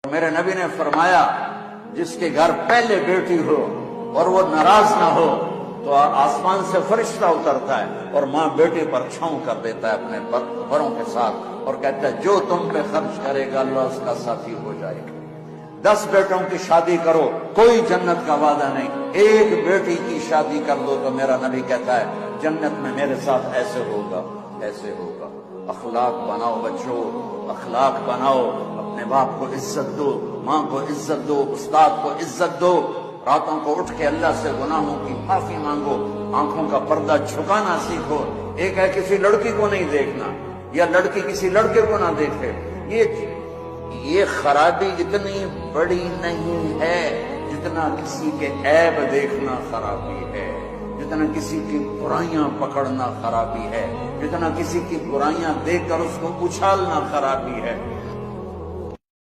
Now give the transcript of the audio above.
मेरे नबी ने फरमाया, जिसके घर पहले बेटी हो और वो नाराज ना हो तो आसमान से फरिश्ता उतरता है और माँ बेटे पर छांव कर देता है अपने परों के साथ और कहता है जो तुम पे खर्च करेगा अल्लाह उसका साथी हो जाएगा। 10 बेटों की शादी करो, कोई जन्नत का वादा नहीं, एक बेटी की शादी कर दो तो मेरा नबी कहता है जन्नत में मेरे साथ ऐसे होगा, ऐसे होगा। अखलाक बनाओ बच्चों, अखलाक बनाओ, अपने बाप को इज्जत दो, माँ को इज्जत दो, उस्ताद को इज्जत दो। रातों को उठ के अल्लाह से गुनाहों की माफी मांगो, आंखों का पर्दा झुकाना सीखो। एक है किसी लड़की को नहीं देखना या लड़की किसी लड़के को ना देखे, ये खराबी इतनी बड़ी नहीं है जितना किसी के ऐब देखना खराबी है, जितना किसी की बुराइयां पकड़ना खराबी है, जितना किसी की बुराइयां देखकर उसको उछालना खराबी है।